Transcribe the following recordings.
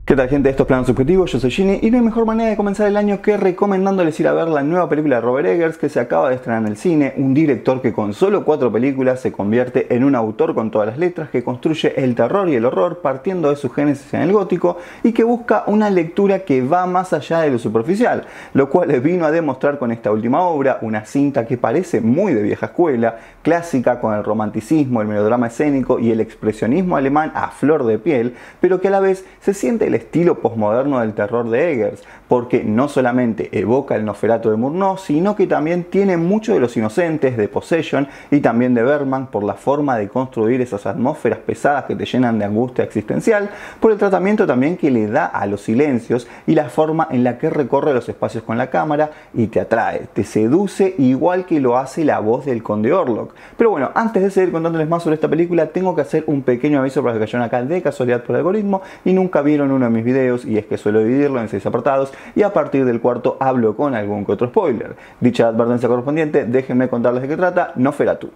¿Qué tal, gente? Esto es Plano Subjetivo, yo soy Ginny y no hay mejor manera de comenzar el año que recomendándoles ir a ver la nueva película de Robert Eggers que se acaba de estrenar en el cine, un director que con solo 4 películas se convierte en un autor con todas las letras que construye el terror y el horror partiendo de su génesis en el gótico y que busca una lectura que va más allá de lo superficial, lo cual les vino a demostrar con esta última obra, una cinta que parece muy de vieja escuela, clásica con el romanticismo, el melodrama escénico y el expresionismo alemán a flor de piel, pero que a la vez se siente el estilo posmoderno del terror de Eggers, porque no solamente evoca el Nosferatu de Murnau, sino que también tiene mucho de Los Inocentes, de Possession y también de Bergman por la forma de construir esas atmósferas pesadas que te llenan de angustia existencial, por el tratamiento también que le da a los silencios y la forma en la que recorre los espacios con la cámara y te atrae, te seduce igual que lo hace la voz del Conde Orlok. Pero bueno, antes de seguir contándoles más sobre esta película, tengo que hacer un pequeño aviso para los que cayeron acá de casualidad por el algoritmo y nunca vieron uno de mis videos, y es que suelo dividirlo en 6 apartados y a partir del cuarto hablo con algún que otro spoiler. Dicha advertencia correspondiente, déjenme contarles de qué trata Nosferatu.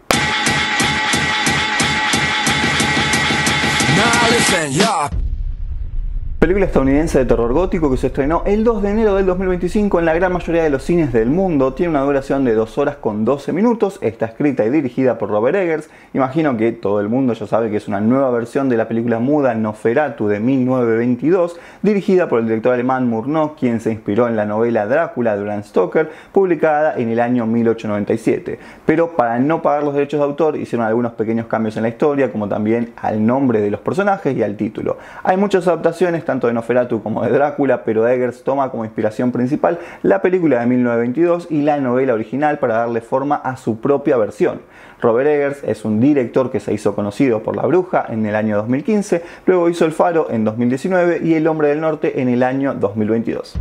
Película estadounidense de terror gótico que se estrenó el 2 de enero del 2025 en la gran mayoría de los cines del mundo. Tiene una duración de 2 horas con 12 minutos. Está escrita y dirigida por Robert Eggers. Imagino que todo el mundo ya sabe que es una nueva versión de la película muda Nosferatu de 1922, dirigida por el director alemán Murnau, quien se inspiró en la novela Drácula de Bram Stoker, publicada en el año 1897. Pero para no pagar los derechos de autor, hicieron algunos pequeños cambios en la historia, como también al nombre de los personajes y al título. Hay muchas adaptaciones, tanto de Nosferatu como de Drácula, pero Eggers toma como inspiración principal la película de 1922 y la novela original para darle forma a su propia versión. Robert Eggers es un director que se hizo conocido por La Bruja en el año 2015, luego hizo El Faro en 2019 y El Hombre del Norte en el año 2022.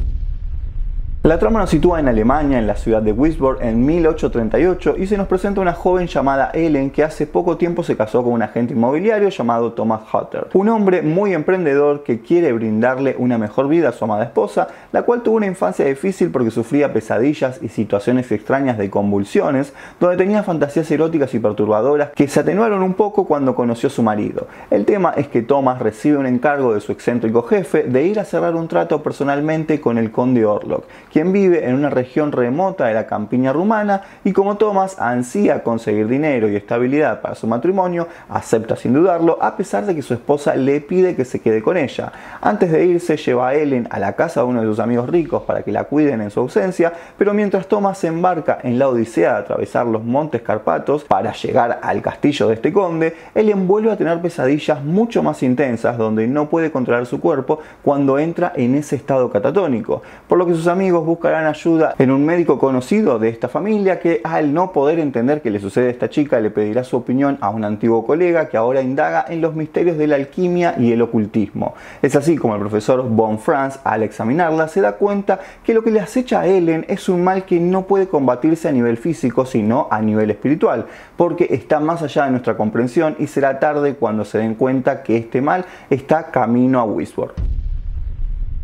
La trama nos sitúa en Alemania, en la ciudad de Wisborg, en 1838 y se nos presenta una joven llamada Ellen que hace poco tiempo se casó con un agente inmobiliario llamado Thomas Hutter, un hombre muy emprendedor que quiere brindarle una mejor vida a su amada esposa, la cual tuvo una infancia difícil porque sufría pesadillas y situaciones extrañas de convulsiones, donde tenía fantasías eróticas y perturbadoras que se atenuaron un poco cuando conoció a su marido. El tema es que Thomas recibe un encargo de su excéntrico jefe de ir a cerrar un trato personalmente con el Conde Orlok, quien vive en una región remota de la campiña rumana y como Thomas ansía conseguir dinero y estabilidad para su matrimonio, acepta sin dudarlo a pesar de que su esposa le pide que se quede con ella. Antes de irse lleva a Ellen a la casa de uno de sus amigos ricos para que la cuiden en su ausencia, pero mientras Thomas se embarca en la odisea de atravesar los montes Carpatos para llegar al castillo de este conde, Ellen vuelve a tener pesadillas mucho más intensas donde no puede controlar su cuerpo cuando entra en ese estado catatónico, por lo que sus amigos buscarán ayuda en un médico conocido de esta familia que, al no poder entender qué le sucede a esta chica, le pedirá su opinión a un antiguo colega que ahora indaga en los misterios de la alquimia y el ocultismo. Es así como el profesor von Franz, al examinarla, se da cuenta que lo que le acecha a Ellen es un mal que no puede combatirse a nivel físico, sino a nivel espiritual, porque está más allá de nuestra comprensión y será tarde cuando se den cuenta que este mal está camino a Wisborg.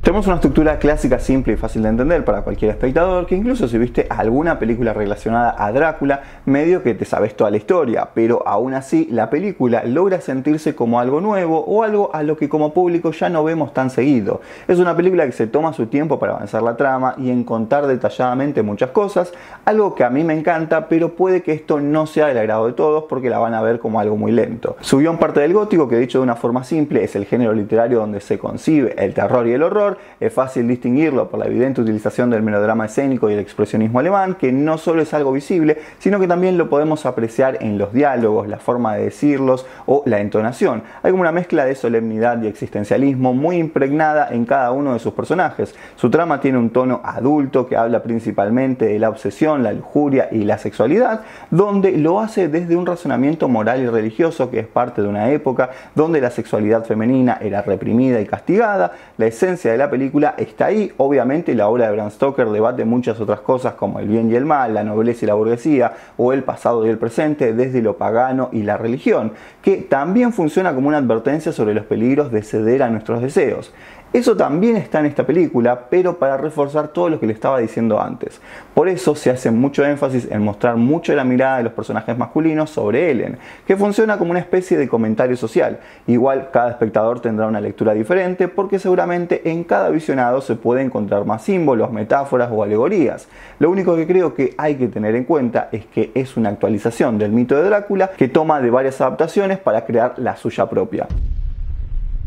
Tenemos una estructura clásica, simple y fácil de entender para cualquier espectador, que incluso si viste alguna película relacionada a Drácula, medio que te sabes toda la historia, pero aún así la película logra sentirse como algo nuevo o algo a lo que como público ya no vemos tan seguido. Es una película que se toma su tiempo para avanzar la trama y en contar detalladamente muchas cosas, algo que a mí me encanta, pero puede que esto no sea del agrado de todos porque la van a ver como algo muy lento. Su guión parte del gótico, que dicho de una forma simple es el género literario donde se concibe el terror y el horror. Es fácil distinguirlo por la evidente utilización del melodrama escénico y el expresionismo alemán, que no solo es algo visible, sino que también lo podemos apreciar en los diálogos, la forma de decirlos o la entonación. Hay como una mezcla de solemnidad y existencialismo muy impregnada en cada uno de sus personajes. Su trama tiene un tono adulto que habla principalmente de la obsesión, la lujuria y la sexualidad, donde lo hace desde un razonamiento moral y religioso que es parte de una época donde la sexualidad femenina era reprimida y castigada. La esencia de la película está ahí. Obviamente la obra de Bram Stoker debate muchas otras cosas como el bien y el mal, la nobleza y la burguesía, o el pasado y el presente desde lo pagano y la religión, que también funciona como una advertencia sobre los peligros de ceder a nuestros deseos. Eso también está en esta película, pero para reforzar todo lo que le estaba diciendo antes. Por eso se hace mucho énfasis en mostrar mucho la mirada de los personajes masculinos sobre Ellen, que funciona como una especie de comentario social. Igual cada espectador tendrá una lectura diferente porque seguramente en cada visionado se puede encontrar más símbolos, metáforas o alegorías. Lo único que creo que hay que tener en cuenta es que es una actualización del mito de Drácula que toma de varias adaptaciones para crear la suya propia.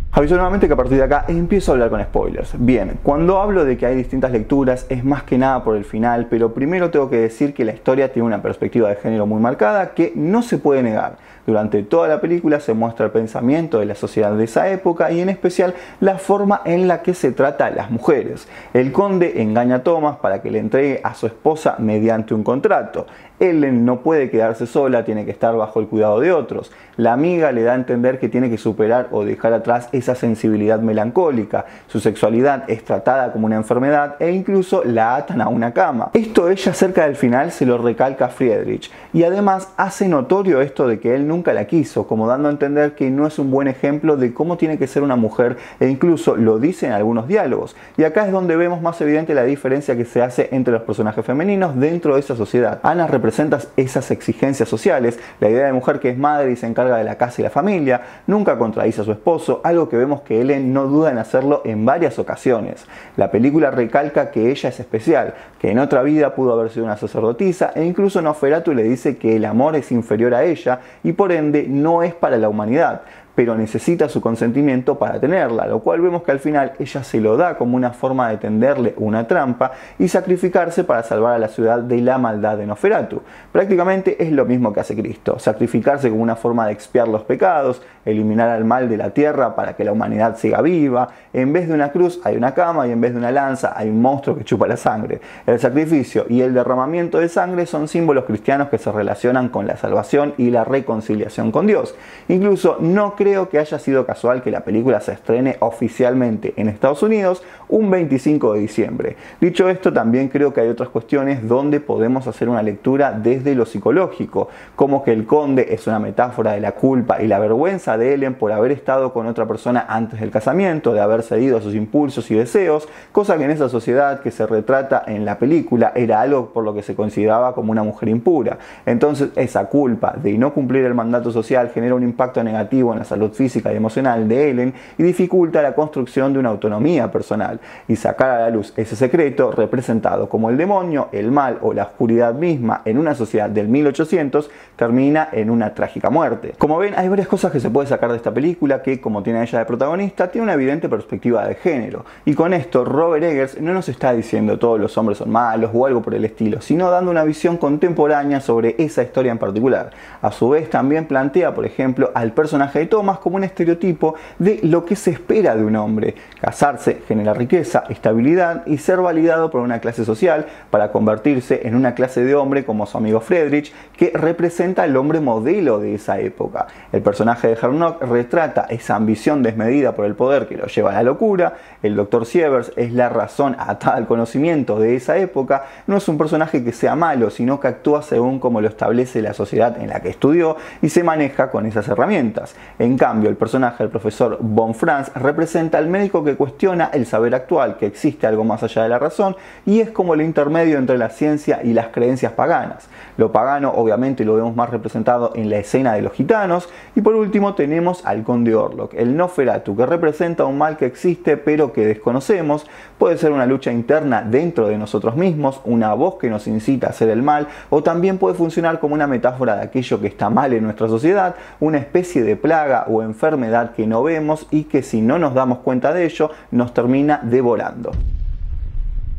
Aviso nuevamente que a partir de acá empiezo a hablar con spoilers. Bien, cuando hablo de que hay distintas lecturas es más que nada por el final, pero primero tengo que decir que la historia tiene una perspectiva de género muy marcada que no se puede negar. Durante toda la película se muestra el pensamiento de la sociedad de esa época y en especial la forma en la que se trata a las mujeres. El conde engaña a Thomas para que le entregue a su esposa mediante un contrato. Ellen no puede quedarse sola, tiene que estar bajo el cuidado de otros. La amiga le da a entender que tiene que superar o dejar atrás esa sensibilidad melancólica. Su sexualidad es tratada como una enfermedad e incluso la atan a una cama. Esto ella cerca del final se lo recalca a Friedrich y además hace notorio esto de que él nunca la quiso, como dando a entender que no es un buen ejemplo de cómo tiene que ser una mujer e incluso lo dice en algunos diálogos. Y acá es donde vemos más evidente la diferencia que se hace entre los personajes femeninos dentro de esa sociedad. Ana representa esas exigencias sociales, la idea de mujer que es madre y se encarga de la casa y la familia, nunca contradice a su esposo, algo que vemos que Ellen no duda en hacerlo en varias ocasiones. La película recalca que ella es especial, que en otra vida pudo haber sido una sacerdotisa e incluso Nosferatu le dice que el amor es inferior a ella y por ende no es para la humanidad, pero necesita su consentimiento para tenerla, lo cual vemos que al final ella se lo da como una forma de tenderle una trampa y sacrificarse para salvar a la ciudad de la maldad de Nosferatu. Prácticamente es lo mismo que hace Cristo, sacrificarse como una forma de expiar los pecados, eliminar al mal de la tierra para que la humanidad siga viva. En vez de una cruz hay una cama y en vez de una lanza hay un monstruo que chupa la sangre. El sacrificio y el derramamiento de sangre son símbolos cristianos que se relacionan con la salvación y la reconciliación con Dios. Incluso no creo que haya sido casual que la película se estrene oficialmente en Estados Unidos un 25 de diciembre. Dicho esto, también creo que hay otras cuestiones donde podemos hacer una lectura desde lo psicológico, como que el conde es una metáfora de la culpa y la vergüenza de Ellen por haber estado con otra persona antes del casamiento, de haber cedido a sus impulsos y deseos, cosa que en esa sociedad que se retrata en la película era algo por lo que se consideraba como una mujer impura. Entonces esa culpa de no cumplir el mandato social genera un impacto negativo en la salud física y emocional de Ellen y dificulta la construcción de una autonomía personal y sacar a la luz ese secreto representado como el demonio, el mal o la oscuridad misma en una sociedad del 1800 termina en una trágica muerte. Como ven, hay varias cosas que se puede sacar de esta película que, como tiene ella de protagonista, tiene una evidente perspectiva de género. Y con esto Robert Eggers no nos está diciendo todos los hombres son malos o algo por el estilo, sino dando una visión contemporánea sobre esa historia en particular. A su vez también plantea, por ejemplo, al personaje de Thomas como un estereotipo de lo que se espera de un hombre: casarse, generar riqueza, estabilidad y ser validado por una clase social para convertirse en una clase de hombre como su amigo Friedrich, que representa al hombre modelo de esa época. El personaje de Harnock retrata esa ambición desmedida por el poder que lo lleva a la locura. El Dr. Sievers es la razón atada al conocimiento de esa época. No es un personaje que sea malo, sino que actúa según como lo establece la sociedad en la que estudió y se maneja con esas herramientas. En cambio, el personaje del profesor von Franz representa al médico que cuestiona el saber actual, que existe algo más allá de la razón, y es como el intermedio entre la ciencia y las creencias paganas. Lo pagano obviamente lo vemos más representado en la escena de los gitanos, y por último tenemos al conde Orlok, el Nosferatu, que representa un mal que existe pero que desconocemos. Puede ser una lucha interna dentro de nosotros mismos, una voz que nos incita a hacer el mal, o también puede funcionar como una metáfora de aquello que está mal en nuestra sociedad, una especie de plaga o enfermedad que no vemos y que si no nos damos cuenta de ello nos termina devorando.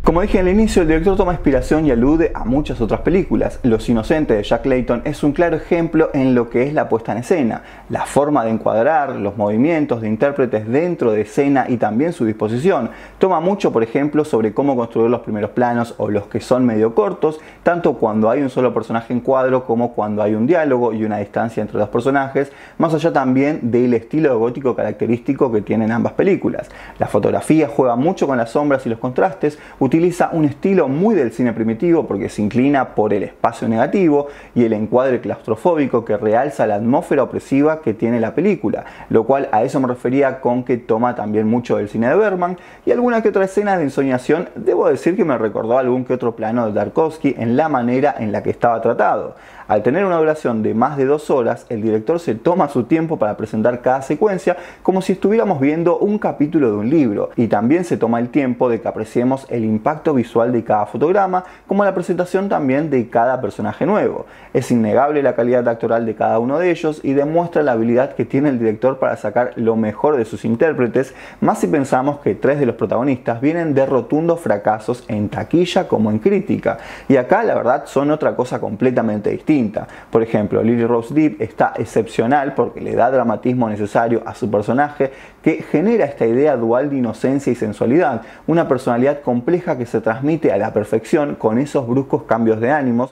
Como dije al inicio, el director toma inspiración y alude a muchas otras películas. Los Inocentes de Jack Layton es un claro ejemplo en lo que es la puesta en escena, la forma de encuadrar, los movimientos de intérpretes dentro de escena y también su disposición. Toma mucho, por ejemplo, sobre cómo construir los primeros planos o los que son medio cortos, tanto cuando hay un solo personaje en cuadro como cuando hay un diálogo y una distancia entre dos personajes, más allá también del estilo gótico característico que tienen ambas películas. La fotografía juega mucho con las sombras y los contrastes, utiliza Utiliza un estilo muy del cine primitivo porque se inclina por el espacio negativo y el encuadre claustrofóbico que realza la atmósfera opresiva que tiene la película, lo cual a eso me refería con que toma también mucho del cine de Bergman, y alguna que otra escena de ensoñación debo decir que me recordó algún que otro plano de Tarkovsky en la manera en la que estaba tratado. Al tener una duración de más de 2 horas, el director se toma su tiempo para presentar cada secuencia como si estuviéramos viendo un capítulo de un libro, y también se toma el tiempo de que apreciemos el impacto visual de cada fotograma, como la presentación también de cada personaje nuevo. Es innegable la calidad actoral de cada uno de ellos y demuestra la habilidad que tiene el director para sacar lo mejor de sus intérpretes, más si pensamos que 3 de los protagonistas vienen de rotundos fracasos en taquilla como en crítica, y acá la verdad son otra cosa completamente distinta. Por ejemplo, Lily Rose Depp está excepcional porque le da dramatismo necesario a su personaje, que genera esta idea dual de inocencia y sensualidad, una personalidad compleja que se transmite a la perfección con esos bruscos cambios de ánimos.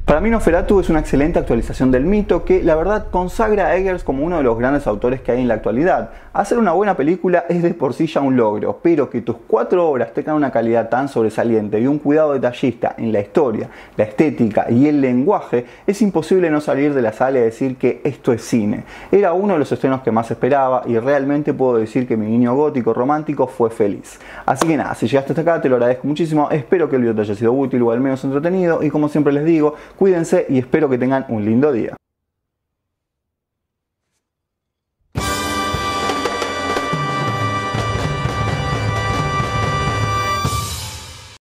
Para mí Nosferatu es una excelente actualización del mito que la verdad consagra a Eggers como uno de los grandes autores que hay en la actualidad. Hacer una buena película es de por sí ya un logro, pero que tus 4 obras tengan una calidad tan sobresaliente y un cuidado detallista en la historia, la estética y el lenguaje, es imposible no salir de la sala y decir que esto es cine. Era uno de los estrenos que más esperaba y realmente puedo decir que mi niño gótico romántico fue feliz. Así que nada, si llegaste hasta acá te lo agradezco muchísimo, espero que el video te haya sido útil o al menos entretenido, y como siempre les digo, cuídense y espero que tengan un lindo día.